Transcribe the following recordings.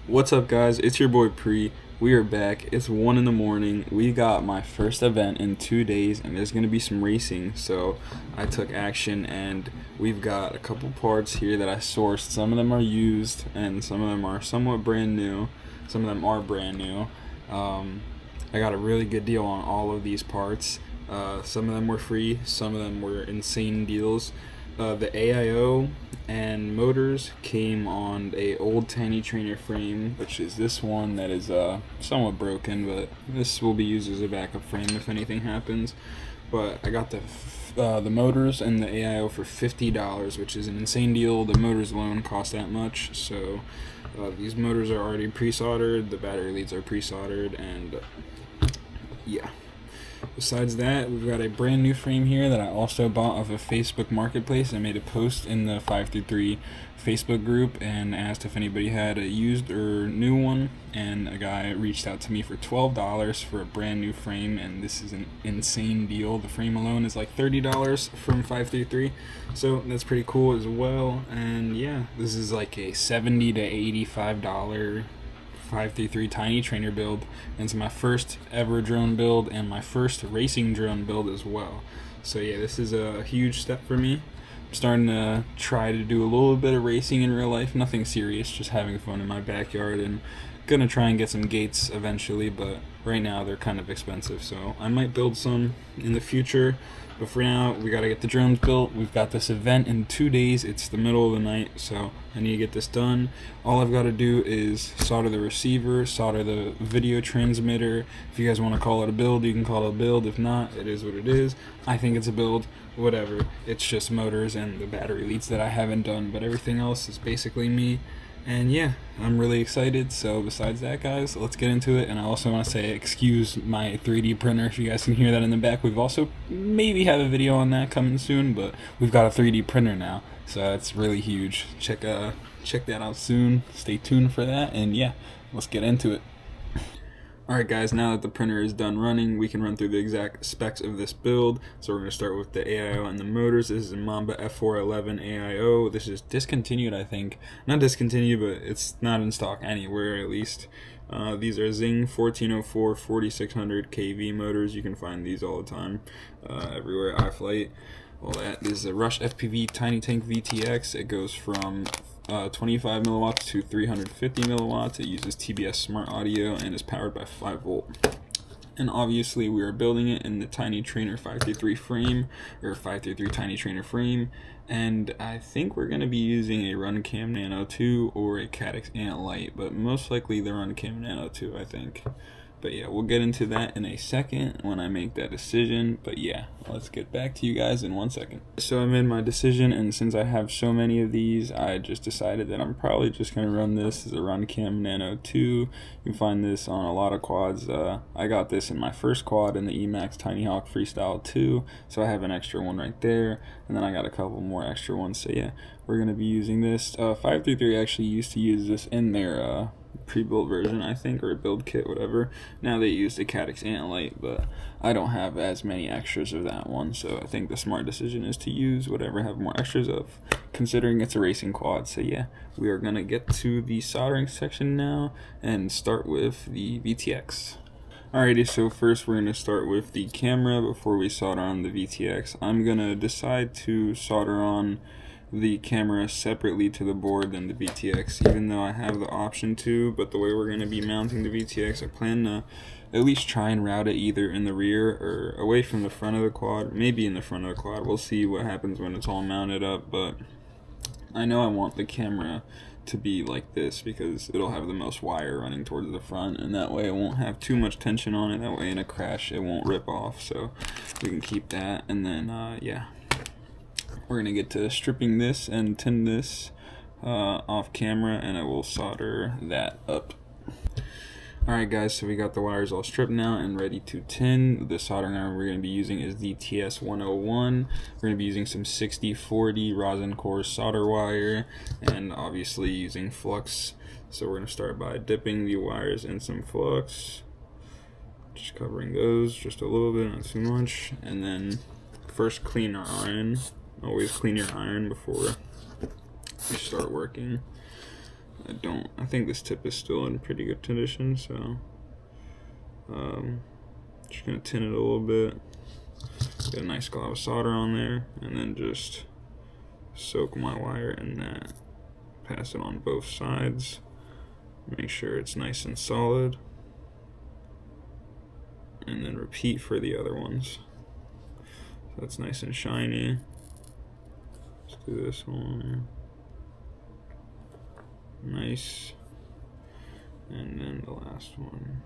What's up, guys? It's your boy Pre. We are back. It's 1 in the morning. We got my first event in 2 days, and there's going to be some racing. So I took action, and we've got a couple parts here that I sourced. Some of them are used, and some of them are somewhat brand new. Some of them are brand new. I got a really good deal on all of these parts. Some of them were free. Some of them were insane deals. The AIO and motors came on a old TinyTrainer frame, which is this one that is somewhat broken, but this will be used as a backup frame if anything happens. But I got the motors and the AIO for $50, which is an insane deal. The motors alone cost that much, so these motors are already pre-soldered, the battery leads are pre-soldered, and yeah. Besides that, we've got a brand new frame here that I also bought off of Facebook Marketplace. I made a post in the 533 Facebook group and asked if anybody had a used or new one, and a guy reached out to me for $12 for a brand new frame, and this is an insane deal. The frame alone is like $30 from 533, so that's pretty cool as well. And yeah, this is like a $70 to $85 533 TinyTrainer build, and it's my first ever drone build and my first racing drone build as well. So yeah, this is a huge step for me. I'm starting to try to do a little bit of racing in real life, nothing serious, just having fun in my backyard, and gonna try and get some gates eventually, but right now they're kind of expensive, so I might build some in the future. But for now, we gotta get the drones built. We've got this event in 2 days. It's the middle of the night, so I need to get this done. All I've got to do is solder the receiver, solder the video transmitter. If you guys want to call it a build, you can call it a build. If not, it is what it is. I think it's a build, whatever. It's just motors and the battery leads that I haven't done, but everything else is basically me. And yeah, I'm really excited. So besides that, guys, let's get into it. And I also want to say, excuse my 3D printer if you guys can hear that in the back. We've also maybe have a video on that coming soon, but we've got a 3D printer now, so that's really huge. Check that out soon. Stay tuned for that. And yeah, let's get into it. Alright guys, now that the printer is done running, we can run through the exact specs of this build. So we're going to start with the AIO and the motors. This is a Mamba F411 Aio. This is discontinued, I think. Not discontinued, but it's not in stock anywhere, at least. These are Xing 1404 4600 kV motors. You can find these all the time, everywhere, iFlight, all that. This is a RushFPV Tinytank VTX. It goes from 25 milliwatts to 350 milliwatts. It uses TBS smart audio and is powered by 5-volt. And obviously we are building it in the TinyTrainer 533 frame, or 533 TinyTrainer frame, and I think we're going to be using a Runcam Nano 2 or a Caddx Ant Lite, but most likely the Runcam Nano 2, I think. But yeah, we'll get into that in a second when I make that decision. But yeah, let's get back to you guys in 1 second. So I made my decision, and since I have so many of these, I just decided that I'm probably just going to run this as a Runcam Nano 2. You can find this on a lot of quads. I got this in my first quad in the Emax Tiny Hawk Freestyle 2, so I have an extra one right there, and then I got a couple more extra ones. So yeah, we're going to be using this. 533 actually used to use this in their pre-built version, I think, or a build kit, whatever. Now they use the Caddx Ant Lite, but I don't have as many extras of that one, so I think the smart decision is to use whatever I have more extras of, considering it's a racing quad. So yeah, we are gonna get to the soldering section now and start with the VTX. Alrighty, so first we're going to start with the camera before we solder on the VTX. I'm going to decide to solder on the camera separately to the board than the VTX, even though I have the option to. But the way we're going to be mounting the VTX, I plan to at least try and route it either in the rear or away from the front of the quad, maybe in the front of the quad. We'll see what happens when it's all mounted up, but I know I want the camera to be like this because it'll have the most wire running towards the front, and that way it won't have too much tension on it. That way in a crash it won't rip off, so we can keep that. And then yeah, we're gonna get to stripping this and tin this off camera, and I will solder that up. Alright guys, so we got the wires all stripped now and ready to tin. The soldering iron we're going to be using is the TS-101. We're going to be using some 6040 rosin core solder wire, and obviously using flux. So we're going to start by dipping the wires in some flux, just covering those just a little bit, not too much. And then first clean our iron. Always clean your iron before you start working. I think this tip is still in pretty good condition, so just gonna tin it a little bit, get a nice glob of solder on there, and then just soak my wire in that, pass it on both sides, make sure it's nice and solid, and then repeat for the other ones. So that's nice and shiny. Let's do this one. Nice. And then the last one.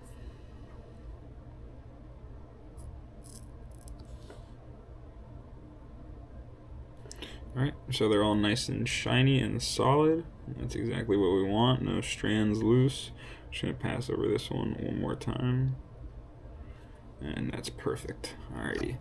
Alright, so they're all nice and shiny and solid. That's exactly what we want. No strands loose. Just gonna pass over this one more time. And that's perfect. Alrighty,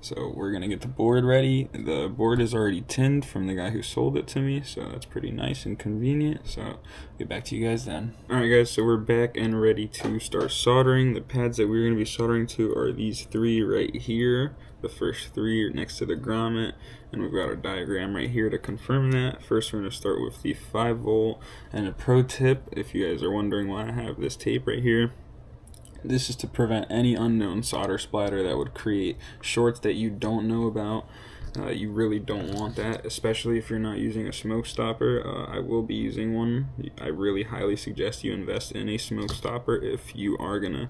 so we're gonna get the board ready. The board is already tinned from the guy who sold it to me, so that's pretty nice and convenient. So I'll get back to you guys then. Alright guys, so we're back and ready to start soldering. The pads that we're gonna be soldering to are these three right here. The first three are next to the grommet, and we've got our diagram right here to confirm that. First, we're gonna start with the 5-volt, and a pro tip, if you guys are wondering why I have this tape right here, this is to prevent any unknown solder splatter that would create shorts that you don't know about. You really don't want that, especially if you're not using a smoke stopper. I will be using one. I really highly suggest you invest in a smoke stopper if you are gonna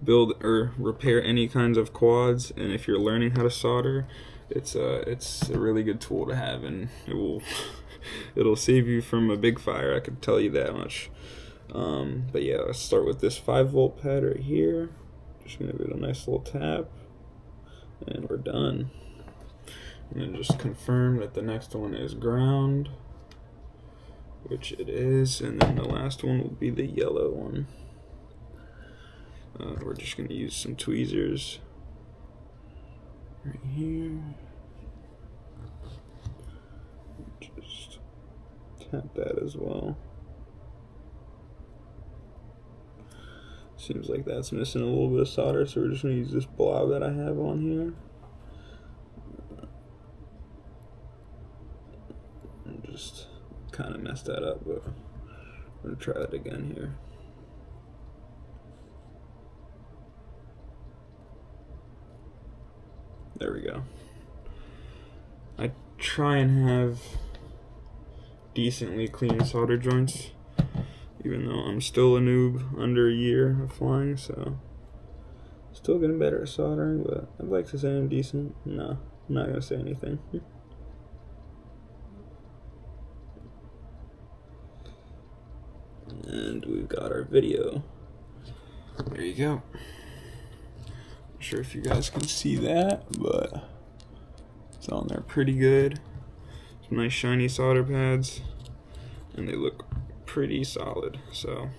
build or repair any kinds of quads, and if you're learning how to solder, it's a really good tool to have, and it'll save you from a big fire, I can tell you that much. But yeah, let's start with this 5-volt pad right here. Just gonna give it a nice little tap, and we're done. And then just confirm that the next one is ground, which it is, and then the last one will be the yellow one. We're just gonna use some tweezers right here. Just tap that as well. Seems like that's missing a little bit of solder, so we're just going to use this blob that I have on here. And just kind of messed that up, but I'm going to try that again here. There we go. I try and have decently clean solder joints, even though I'm still a noob, under a year of flying, so still getting better at soldering, but I'd like to say I'm decent. No, I'm not gonna say anything. And we've got our video. There you go. Not sure if you guys can see that, but it's on there pretty good. Some nice shiny solder pads, and they look pretty solid. So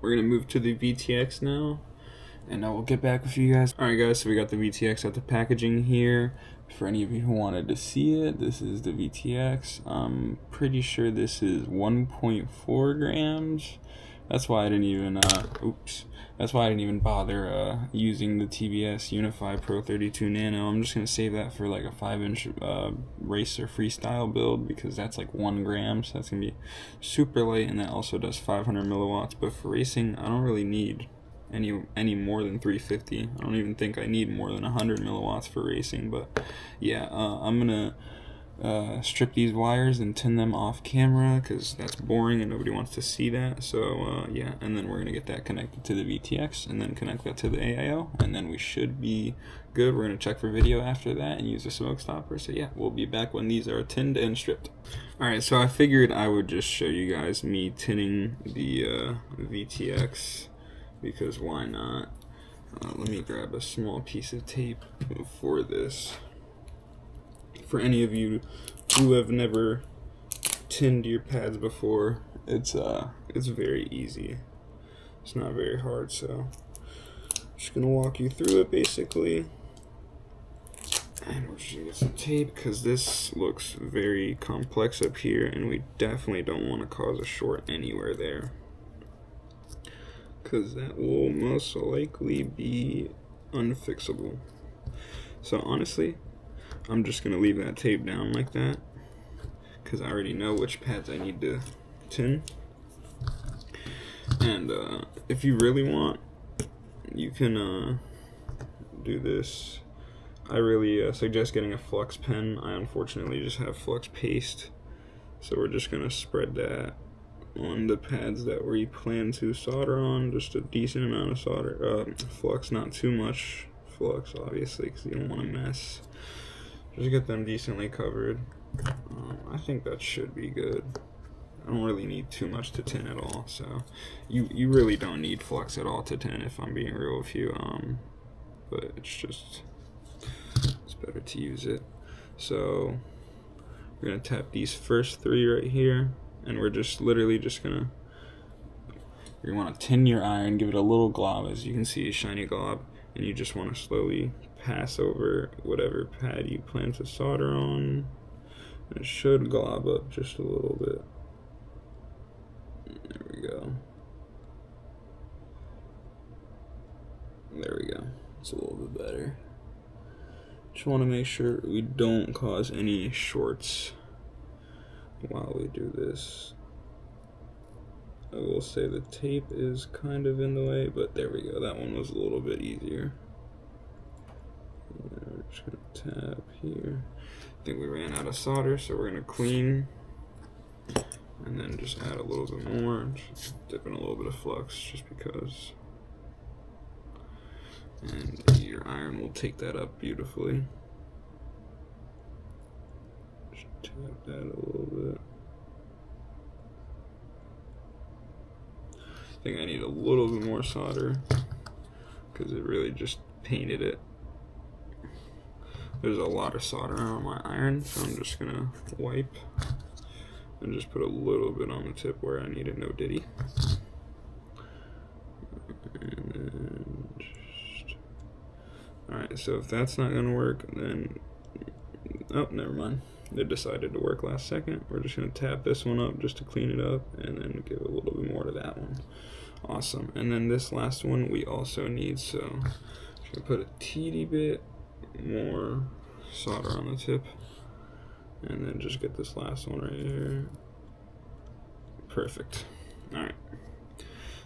we're gonna move to the VTX now, and I will get back with you guys. Alright guys, so we got the VTX at the packaging here. For any of you who wanted to see it, this is the VTX. I'm pretty sure this is 1.4 grams. That's why I didn't even that's why I didn't even bother using the TBS Unify Pro 32 Nano. I'm just gonna save that for like a 5-inch racer freestyle build, because that's like 1 gram, so that's gonna be super light, and that also does 500 milliwatts. But for racing, I don't really need any more than 350. I don't even think I need more than 100 milliwatts for racing. But yeah, I'm gonna strip these wires and tin them off camera, because that's boring and nobody wants to see that. So yeah, and then we're gonna get that connected to the VTX, and then connect that to the AIO, and then we should be good. We're gonna check for video after that and use a smoke stopper. So yeah, we'll be back when these are tinned and stripped. Alright, so I figured I would just show you guys me tinning the VTX, because why not? Let me grab a small piece of tape for this. For any of you who have never tinned your pads before, it's very easy. It's not very hard, so I'm just gonna walk you through it basically. And we're just gonna get some tape, because this looks very complex up here, and we definitely don't want to cause a short anywhere there, because that will most likely be unfixable. So honestly, I'm just gonna leave that tape down like that, because I already know which pads I need to tin. And if you really want, you can do this. I really suggest getting a flux pen. I unfortunately just have flux paste, so we're just gonna spread that on the pads that we plan to solder on. Just a decent amount of solder, flux, not too much flux, obviously, because you don't want to mess. Just get them decently covered. I think that should be good. I don't really need too much to tin at all, so you really don't need flux at all to tin, if I'm being real with you. But it's better to use it. So we're gonna tap these first three right here, and we're just literally just gonna. You want to tin your iron, give it a little glob, as you can see, a shiny glob, and you just want to slowly pass over whatever pad you plan to solder on. It should glob up just a little bit. There we go. There we go. It's a little bit better. Just want to make sure we don't cause any shorts while we do this. I will say the tape is kind of in the way, but there we go. That one was a little bit easier. We're just gonna tap here. I think we ran out of solder, so we're gonna clean and then just add a little bit more. Just dip in a little bit of flux just because. And your iron will take that up beautifully. Just tap that a little bit. I think I need a little bit more solder because it really just painted it. There's a lot of solder on my iron, so I'm just gonna wipe and just put a little bit on the tip where I need it, no diddy. And then just... Alright, so if that's not gonna work, then oh, never mind. It decided to work last second. We're just gonna tap this one up just to clean it up, and then give a little bit more to that one. Awesome. And then this last one we also need, so I'm gonna put a teeny bit more solder on the tip, and then just get this last one right here. Perfect. All right,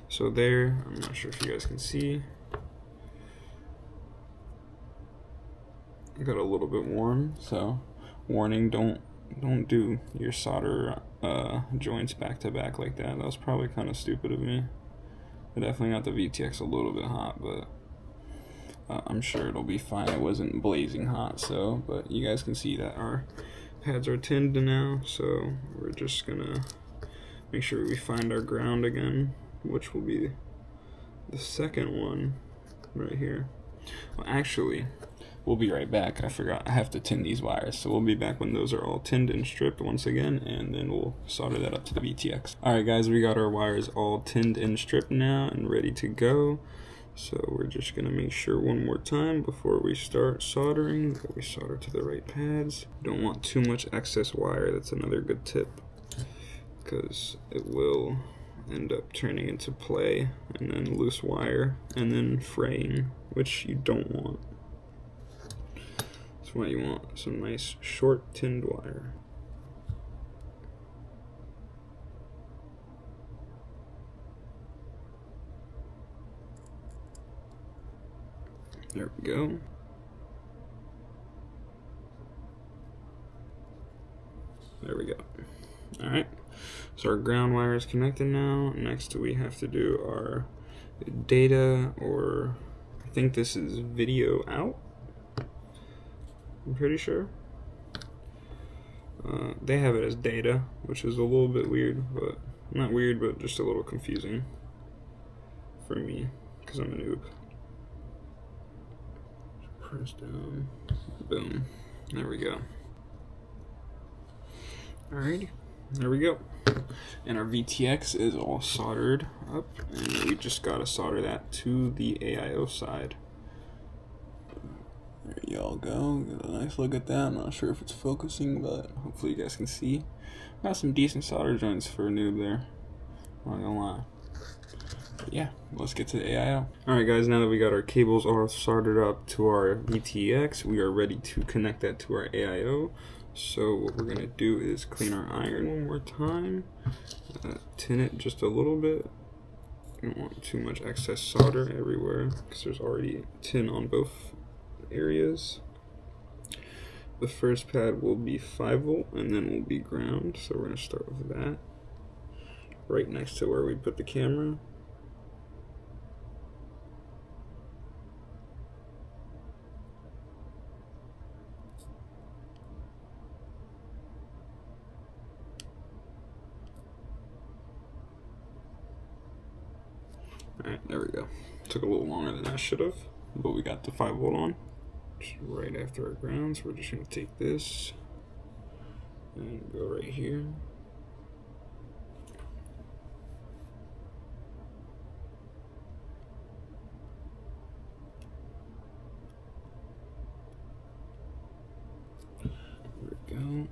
so there, I'm not sure if you guys can see, I got a little bit warm, so warning, don't do your solder joints back to back like that. That was probably kind of stupid of me. I definitely got the VTX a little bit hot, but I'm sure it'll be fine. It wasn't blazing hot, so, but you guys can see that our pads are tinned now, so we're just gonna make sure we find our ground again, which will be the second one right here. Well, actually, we'll be right back. I forgot, I have to tin these wires, so we'll be back when those are all tinned and stripped once again, and then we'll solder that up to the VTX. Alright guys, we got our wires all tinned and stripped now and ready to go. So we're just gonna make sure one more time before we start soldering that we solder to the right pads. Don't want too much excess wire. That's another good tip, because it will end up turning into play and then loose wire and then fraying, which you don't want. That's why you want some nice short tinned wire. There we go. There we go. Alright, so our ground wire is connected now. Next we have to do our data, or I think this is video out. I'm pretty sure. They have it as data, which is a little bit weird, but not weird, but just a little confusing for me, because I'm a noob. Press down, boom, there we go. Alrighty, there we go. And our VTX is all soldered up, and we just gotta solder that to the AIO side. There y'all go, get a nice look at that. I'm not sure if it's focusing, but hopefully you guys can see. Got some decent solder joints for a noob there, not gonna lie. But yeah, let's get to the AIO. Alright guys, now that we got our cables all soldered up to our VTX, we are ready to connect that to our AIO. So what we're gonna do is clean our iron one more time, tin it just a little bit, You don't want too much excess solder everywhere because there's already tin on both areas. The first pad will be 5 volt and then will be ground, so we're going to start with that right next to where we put the camera. Alright, there we go. Took a little longer than I should have, but we got the 5 volt on. Just right after our ground, so we're just going to take this and go right here. There we go.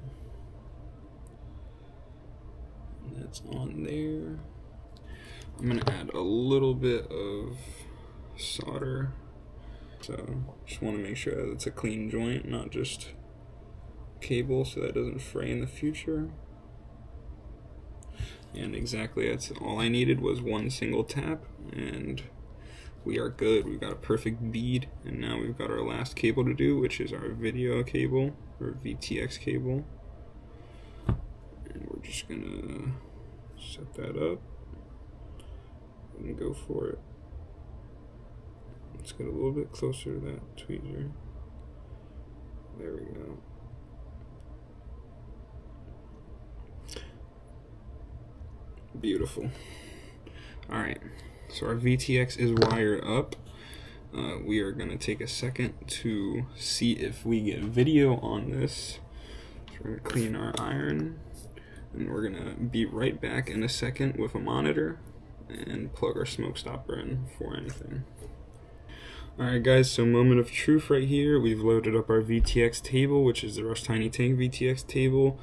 And that's on there. I'm going to add a little bit of solder. So just want to make sure that it's a clean joint, not just cable, so that doesn't fray in the future. And exactly, that's all I needed was one single tap, and we are good. We've got a perfect bead, and now we've got our last cable to do, which is our video cable, or VTX cable. And we're just gonna set that up and go for it. Let's get a little bit closer to that tweezer. There we go. Beautiful. Alright, so our VTX is wired up. We are going to take a second to see if we get video on this. So we're going to clean our iron, and we're going to be right back in a second with a monitor and plug our smoke stopper in for anything. Alright guys, so moment of truth right here. We've loaded up our VTX table, which is the Rush Tinytank VTX table.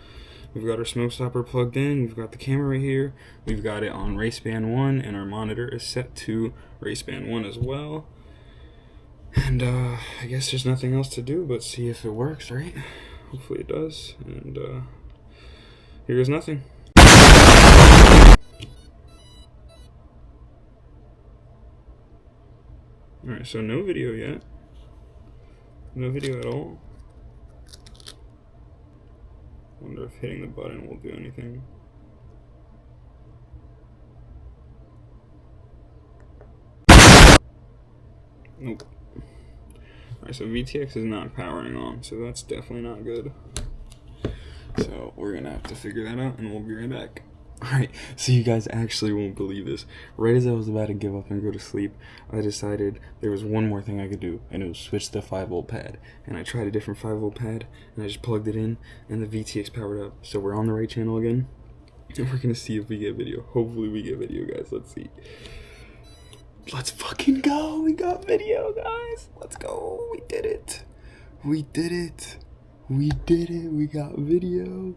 We've got our smoke stopper plugged in, we've got the camera right here, we've got it on race band 1, and our monitor is set to race band 1 as well. And I guess there's nothing else to do but see if it works, right? Hopefully it does, and here goes nothing. Alright, so no video yet. No video at all. Wonder if hitting the button will do anything. Nope. Alright, so VTX is not powering on, so that's definitely not good. So we're gonna have to figure that out, and we'll be right back. Alright, so you guys actually won't believe this. Right as I was about to give up and go to sleep, I decided there was one more thing I could do, and it was switch the 5 volt pad. And I tried a different 5 volt pad, and I just plugged it in, and the VTX powered up. So we're on the right channel again, and we're gonna see if we get video. Hopefully we get video, guys. Let's see. Let's fucking go! We got video, guys! Let's go! We did it! We did it! We did it! We got video!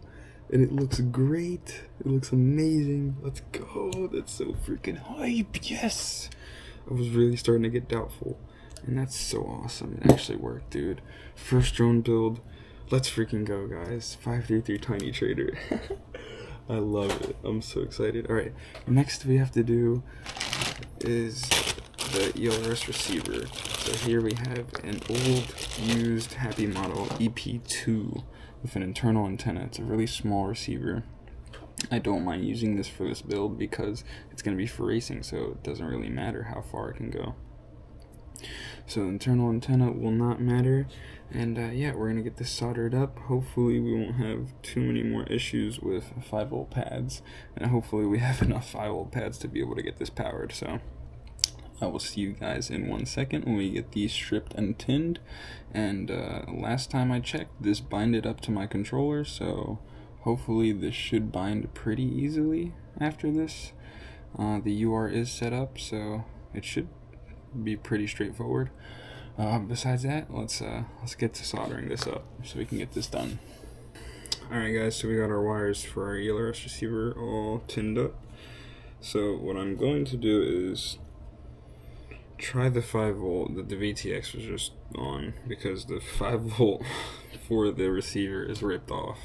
And it looks great. It looks amazing. Let's go. That's so freaking hype. Yes. I was really starting to get doubtful. And that's so awesome. It actually worked, dude. First drone build. Let's freaking go, guys. 533 TinyTrainer. I love it. I'm so excited. Alright. Next we have to do is the ELRS receiver. So here we have an old used Happy model EP2. With an internal antenna. It's a really small receiver. I don't mind using this for this build because it's going to be for racing, so it doesn't really matter how far it can go. So the internal antenna will not matter, and yeah, we're going to get this soldered up. Hopefully we won't have too many more issues with 5 volt pads, and hopefully we have enough 5 volt pads to be able to get this powered. So I will see you guys in 1 second when we get these stripped and tinned. And last time I checked, this binded up to my controller, so hopefully this should bind pretty easily after this. The UR is set up, so it should be pretty straightforward. Besides that, let's get to soldering this up so we can get this done. Alright guys, so we got our wires for our ELRS receiver all tinned up. So what I'm going to do is try the 5 volt that the VTX was just on, because the 5 volt for the receiver is ripped off.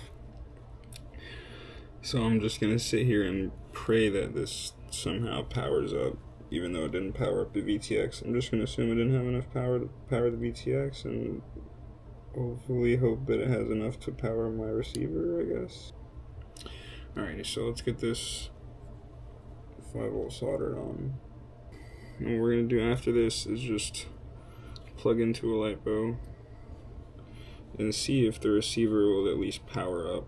So I'm just gonna sit here and pray that this somehow powers up. even though it didn't power up the VTX. I'm just going to assume it didn't have enough power to power the VTX, and hopefully hope that it has enough to power my receiver, I guess. Alrighty, so let's get this 5-volt soldered on. And what we're going to do after this is just plug into a LiPo and see if the receiver will at least power up.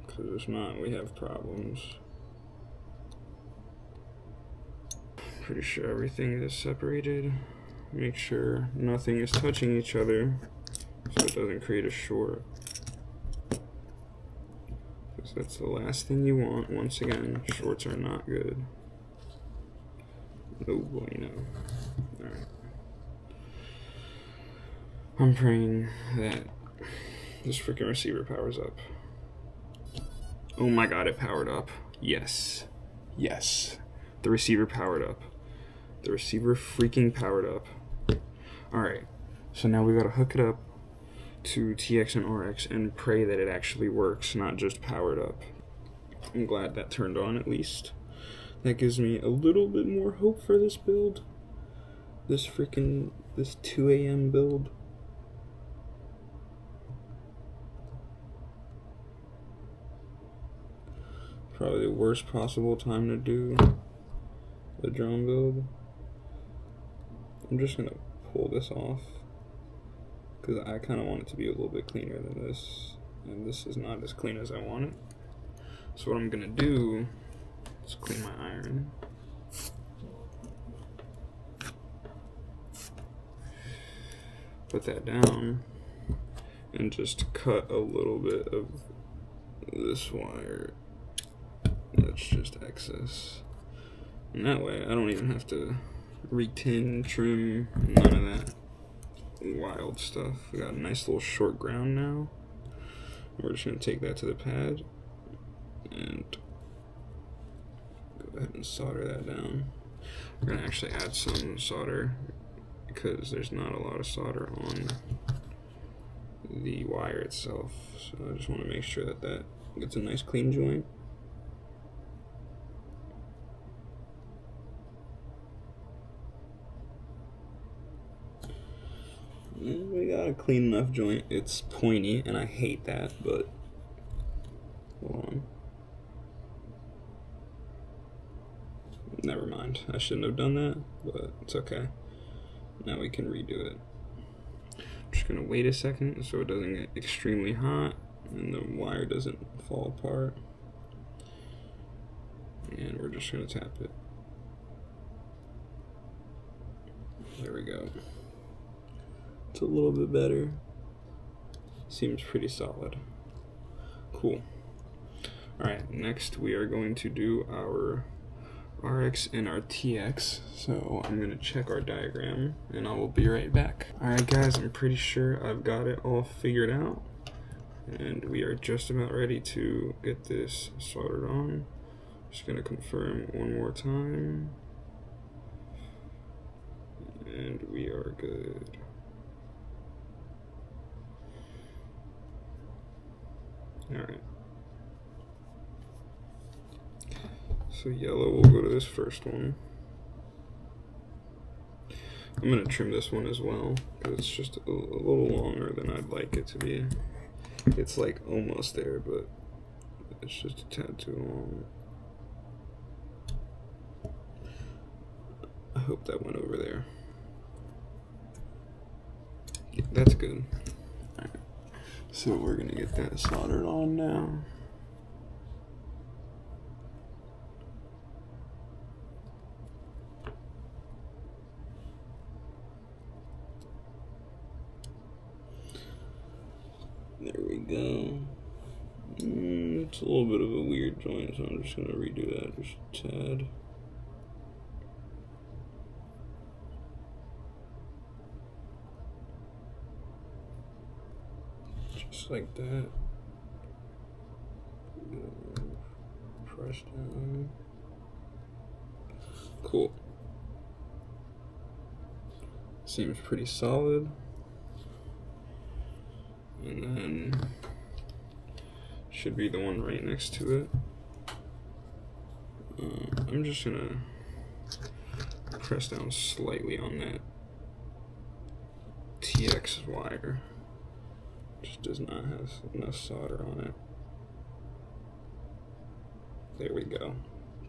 Because if not, we have problems. Pretty sure everything is separated. Make sure nothing is touching each other so it doesn't create a short. Because that's the last thing you want. Once again, shorts are not good. Oh boy, no. Alright. I'm praying that this freaking receiver powers up. Oh my god, it powered up. Yes. Yes. The receiver powered up. The receiver freaking powered up. Alright. So now we gotta hook it up to TX and RX and pray that it actually works, not just powered up. I'm glad that turned on at least. That gives me a little bit more hope for this build. This 2 a.m. build. Probably the worst possible time to do the drone build. I'm just gonna pull this off because I kind of want it to be a little bit cleaner than this, and this is not as clean as I want it. So what I'm gonna do is clean my iron. Put that down and just cut a little bit of this wire. That's just excess. And that way I don't even have to re-tin, trim, none of that wild stuff. We got a nice little short ground now. We're just going to take that to the pad and go ahead and solder that down. We're going to actually add some solder because there's not a lot of solder on the wire itself. So I just want to make sure that that gets a nice clean joint. We got a clean enough joint. It's pointy, and I hate that, but hold on. Never mind. I shouldn't have done that, but it's okay. Now we can redo it. I'm just gonna wait a second so it doesn't get extremely hot and the wire doesn't fall apart. And we're just gonna tap it. There we go. It's a little bit better. Seems pretty solid. Cool. Alright, next we are going to do our RX and our TX. So I'm going to check our diagram and I will be right back. Alright guys, I'm pretty sure I've got it all figured out. And we are just about ready to get this soldered on. Just going to confirm one more time. And we are good. Alright. So yellow will go to this first one. I'm going to trim this one as well, because it's just a little longer than I'd like it to be. It's like almost there, but it's just a tad too long. I hope that went over there. Yeah, that's good. Alright. So we're going to get that soldered on now. There we go. It's a little bit of a weird joint, so I'm just going to redo that just a tad. Just like that. Press down. Cool. Seems pretty solid. And then should be the one right next to it. I'm just gonna press down slightly on that TX wire. Just does not have enough solder on it. There we go.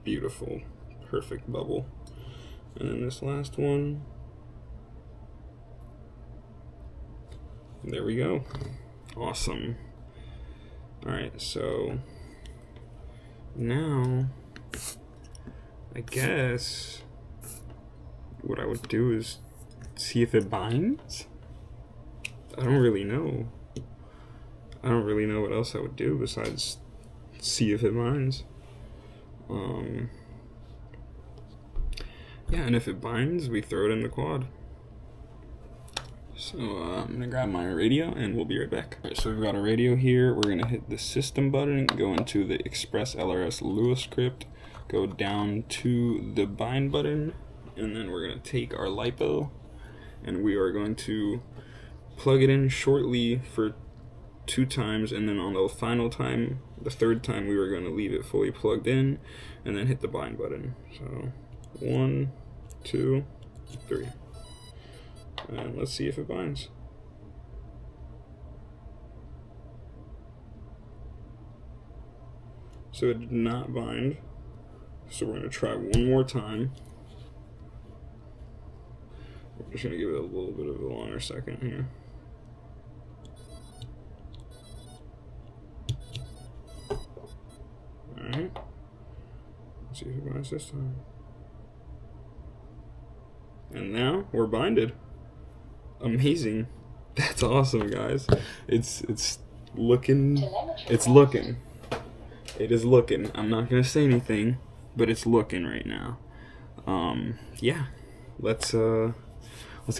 Beautiful, perfect bubble. And then this last one. There we go. Awesome. Alright, so now I guess what I would do is see if it binds. I don't really know. I don't really know what else I would do besides see if it binds. Yeah, and if it binds, we throw it in the quad. So I'm gonna grab my radio and we'll be right back. Alright, so we've got a radio here. We're gonna hit the system button, go into the Express LRS Lua script, go down to the bind button, and then we're gonna take our LiPo and we are going to plug it in shortly for 2 times, and then on the final time, the 3rd time, we were going to leave it fully plugged in and then hit the bind button. So 1, 2, 3, and let's see if it binds. So it did not bind, so we're going to try one more time. We're just going to give it a little bit of a longer second here. Alright, let's see if it binds this time. And now we're binded. Amazing. That's awesome, guys. It's looking. It's looking. It is looking. I'm not gonna say anything, but it's looking right now. Yeah. Let's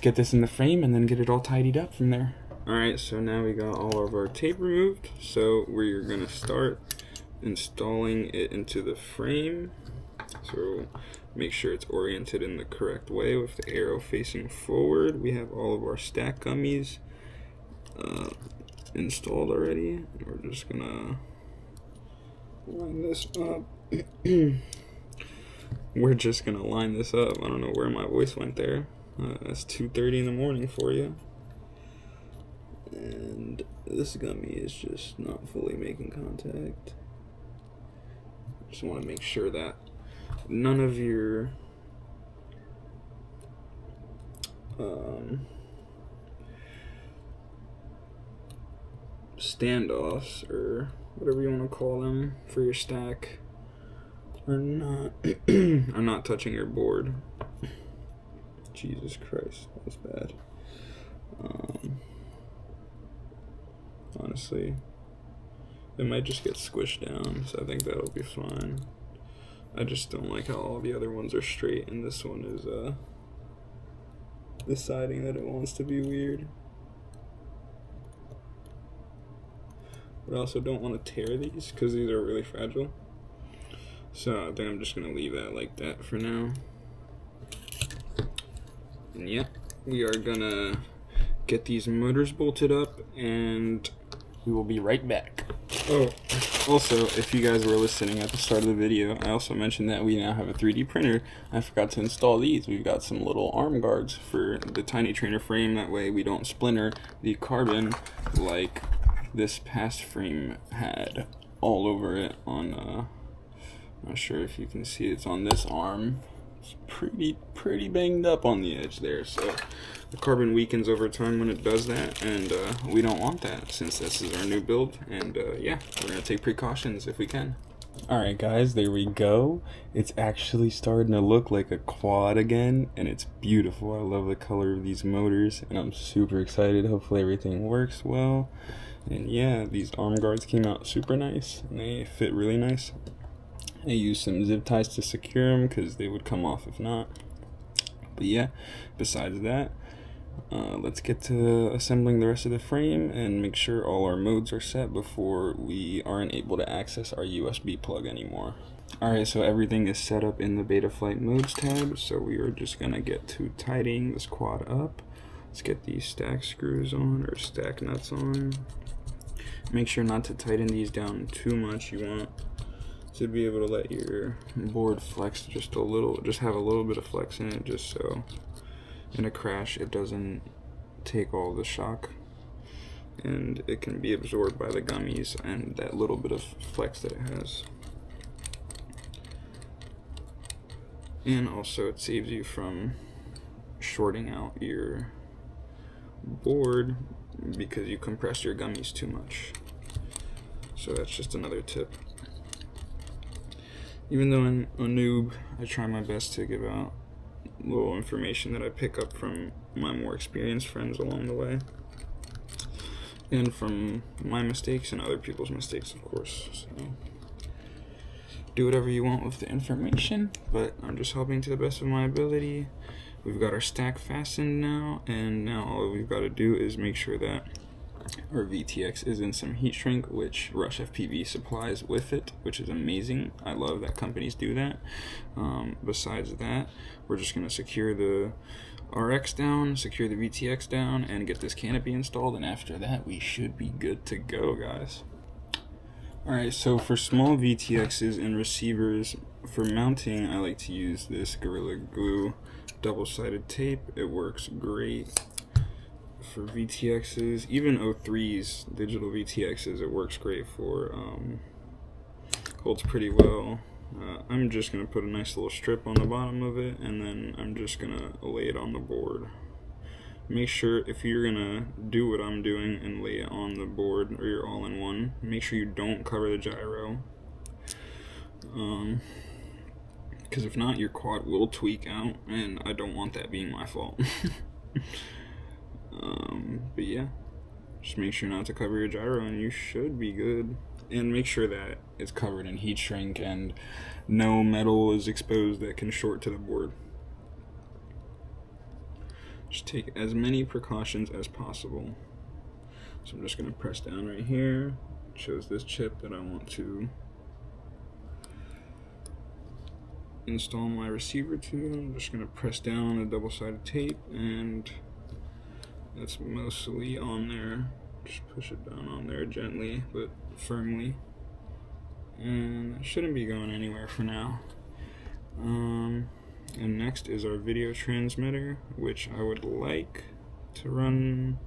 get this in the frame and then get it all tidied up from there. Alright, so now we got all of our tape removed. So we're gonna start installing it into the frame. So make sure it's oriented in the correct way with the arrow facing forward. We have all of our stack gummies installed already. We're just gonna line this up. We're just gonna line this up. I don't know where my voice went there. That's 2:30 in the morning for you. And this gummy is just not fully making contact. Just want to make sure that none of your standoffs, or whatever you want to call them for your stack, are not touching your board. Jesus Christ, that was bad. Honestly, it might just get squished down, so I think that'll be fine. I just don't like how all the other ones are straight and this one is deciding that it wants to be weird. But I also don't want to tear these because these are really fragile. So I think I'm just going to leave that like that for now. And yeah, we are going to get these motors bolted up and we will be right back. Oh, also, if you guys were listening at the start of the video, I also mentioned that we now have a 3D printer. I forgot to install these. We've got some little arm guards for the TinyTrainer frame. That way we don't splinter the carbon like this past frame had all over it on, not sure if you can see, it's on this arm. It's pretty banged up on the edge there, so the carbon weakens over time when it does that, and we don't want that since this is our new build. And yeah, we're gonna take precautions if we can. Alright guys, there we go. It's actually starting to look like a quad again, and it's beautiful. I love the color of these motors, and I'm super excited. Hopefully everything works well. And yeah, these arm guards came out super nice, and they fit really nice. I used some zip ties to secure them because they would come off if not. But yeah, besides that, let's get to assembling the rest of the frame and make sure all our modes are set before we aren't able to access our USB plug anymore. Alright, so everything is set up in the Betaflight modes tab, so we are just going to get to tidying this quad up. Let's get these stack screws on, or stack nuts on. Make sure not to tighten these down too much. You want to be able to let your board flex just a little, just have a little bit of flex in it, just so in a crash it doesn't take all the shock and it can be absorbed by the gummies and that little bit of flex that it has. And also it saves you from shorting out your board because you compress your gummies too much. So that's just another tip. Even though I'm a noob, I try my best to give out little information that I pick up from my more experienced friends along the way, and from my mistakes and other people's mistakes, of course. So do whatever you want with the information, but I'm just helping to the best of my ability. We've got our stack fastened now, and now all we've got to do is make sure that our VTX is in some heat shrink, which RushFPV supplies with it, which is amazing. I love that companies do that. Besides that, we're just going to secure the RX down, secure the VTX down, and get this canopy installed, and after that we should be good to go, guys. Alright, so for small VTXs and receivers, for mounting I like to use this Gorilla Glue double-sided tape. It works great. For VTXs, even 03s, digital VTXs, it works great for, holds pretty well. I'm just going to put a nice little strip on the bottom of it, and then I'm just going to lay it on the board. Make sure, if you're going to do what I'm doing and lay it on the board, or you're all-in-one, make sure you don't cover the gyro. Because if not, your quad will tweak out, and I don't want that being my fault. But yeah, just make sure not to cover your gyro and you should be good. And make sure that it's covered in heat shrink and no metal is exposed that can short to the board. Just take as many precautions as possible. So I'm just going to press down right here. It shows this chip that I want to install my receiver to. I'm just going to press down on the double-sided tape, and that's mostly on there. Just push it down on there gently but firmly, and it shouldn't be going anywhere for now. And next is our video transmitter, which I would like to run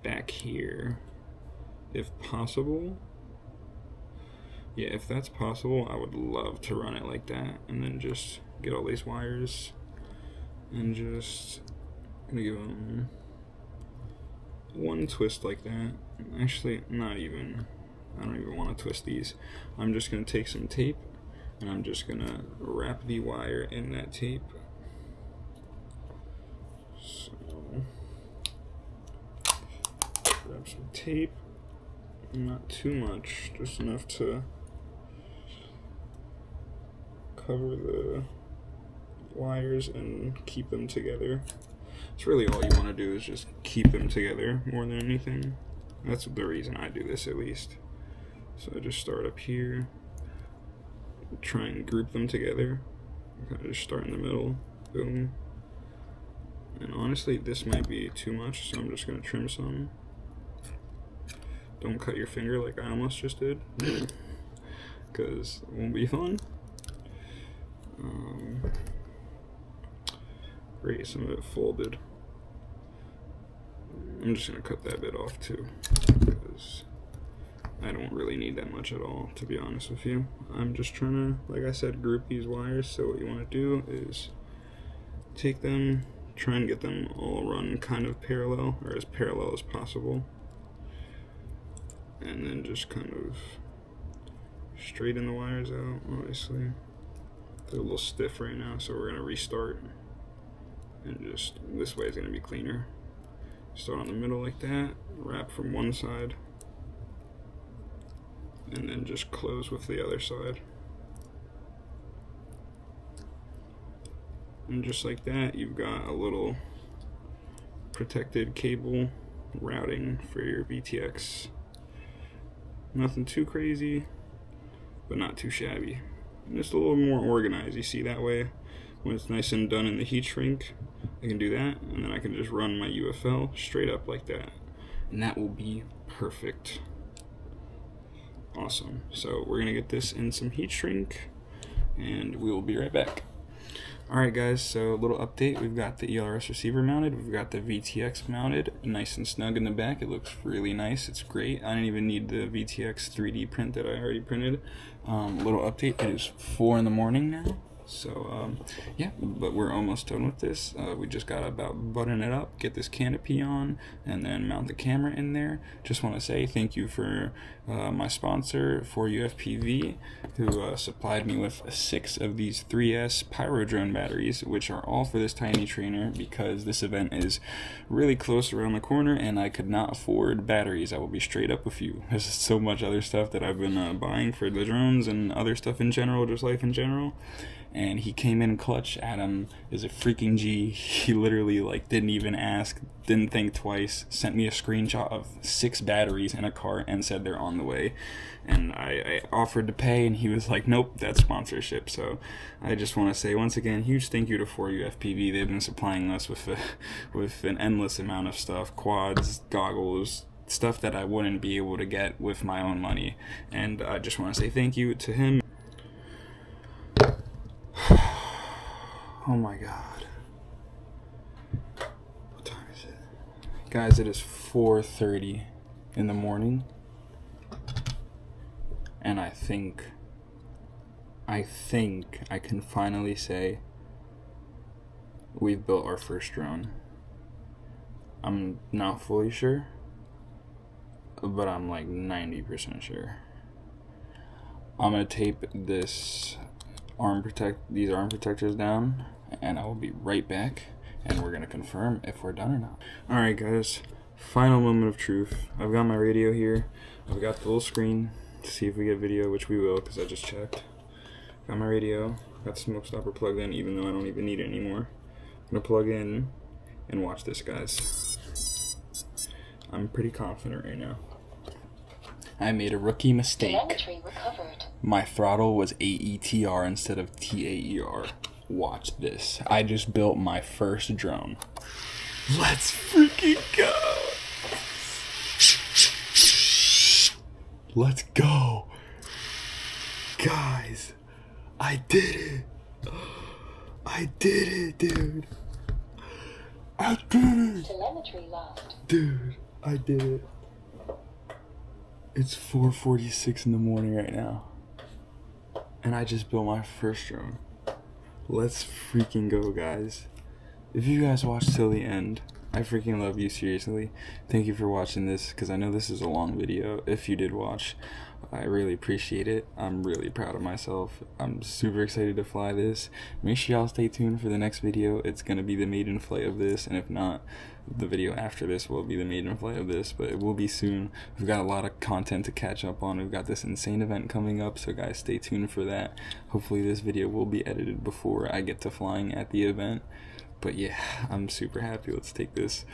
back here if possible. Yeah, if that's possible, I would love to run it like that, and then just get all these wires and just gonna give them one twist like that. Actually, not even. I don't even want to twist these. I'm just gonna take some tape and I'm just gonna wrap the wire in that tape. So, grab some tape, not too much, just enough to cover the wires and keep them together. It's really all you want to do is just keep them together more than anything. That's the reason I do this, at least. So I just start up here, try and group them together. Kind of just start in the middle, boom. And honestly, this might be too much, so I'm just going to trim some. Don't cut your finger like I almost just did, because it won't be fun. Great, some of it folded. I'm just going to cut that bit off too, because I don't really need that much at all, to be honest with you. I'm just trying to, like I said, group these wires. So what you want to do is take them, try and get them all run kind of parallel, or as parallel as possible, and then just kind of straighten the wires out. Obviously they're a little stiff right now, so we're going to restart, and just this way is going to be cleaner. Start on the middle like that, wrap from one side, and then just close with the other side. And just like that, you've got a little protected cable routing for your VTX. Nothing too crazy, but not too shabby. And just a little more organized. You see, that way, when it's nice and done in the heat shrink, I can do that, and then I can just run my UFL straight up like that. And that will be perfect. Awesome. So we're gonna get this in some heat shrink, and we will be right back. Alright guys, so a little update. We've got the ELRS receiver mounted, we've got the VTX mounted, nice and snug in the back. It looks really nice, it's great. I didn't even need the VTX 3D print that I already printed. Little update, it is 4 in the morning now. So yeah, but we're almost done with this. We just gotta about button it up, get this canopy on, and then mount the camera in there. Just want to say thank you for my sponsor, AIO, who supplied me with 6 of these 3S Pyro drone batteries, which are all for this TinyTrainer because this event is really close around the corner and I could not afford batteries. I will be straight up with you. There's so much other stuff that I've been buying for the drones and other stuff in general, just life in general. And he came in clutch. Adam is a freaking G. He literally didn't even ask, didn't think twice, sent me a screenshot of 6 batteries in a cart and said they're on the way. And I offered to pay and he was like, nope, that's sponsorship. So I just want to say once again, huge thank you to AIO FPV. They've been supplying us with an endless amount of stuff, quads, goggles, stuff that I wouldn't be able to get with my own money. And I just want to say thank you to him. Oh my god. What time is it? Guys, it is 4:30 in the morning. And I think I can finally say we've built our first drone. I'm not fully sure, but I'm like 90% sure. I'm gonna tape these arm protectors down, and I will be right back, and we're gonna confirm if we're done or not. Alright guys, final moment of truth. I've got my radio here, I've got the little screen to see if we get video, which we will because I just checked. Got my radio, got the smoke stopper plugged in even though I don't even need it anymore. I'm gonna plug in and watch this, guys. I'm pretty confident right now. I made a rookie mistake. My throttle was AETR instead of TAER. Watch this. I just built my first drone. Let's freaking go! Let's go! Guys, I did it! I did it, dude! I did it! Telemetry lost. Dude, I did it. It's 4:46 in the morning right now. And I just built my first drone. Let's freaking go, guys. If you guys watched till the end, I freaking love you, seriously. Thank you for watching this, because I know this is a long video. If you did watch, I really appreciate it. I'm really proud of myself. I'm super excited to fly this. Make sure y'all stay tuned for the next video. It's going to be the maiden flight of this, and if not, the video after this will be the maiden flight of this, but it will be soon. We've got a lot of content to catch up on. We've got this insane event coming up, so guys, stay tuned for that. Hopefully this video will be edited before I get to flying at the event. But yeah, I'm super happy. Let's take this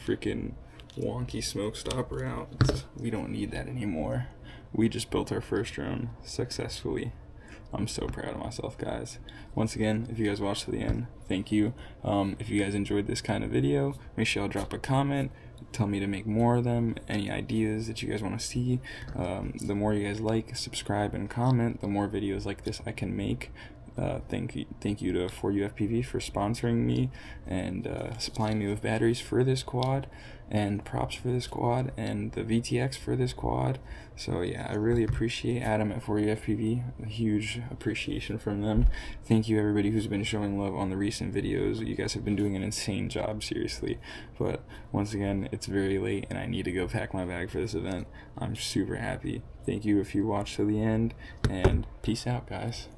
freaking wonky smoke stopper out. We don't need that anymore. We just built our first drone successfully. I'm so proud of myself, guys. Once again, if you guys watched to the end, thank you. If you guys enjoyed this kind of video, make sure y'all drop a comment. Tell me to make more of them. Any ideas that you guys want to see. The more you guys like, subscribe, and comment, the more videos like this I can make. Thank you to AIO FPV for sponsoring me and supplying me with batteries for this quad and props for this quad and the VTX for this quad. So yeah, I really appreciate Adam at AIO FPV. A huge appreciation from them. Thank you everybody who's been showing love on the recent videos. You guys have been doing an insane job, seriously. But once again, it's very late and I need to go pack my bag for this event. I'm super happy. Thank you if you watched to the end, and peace out, guys.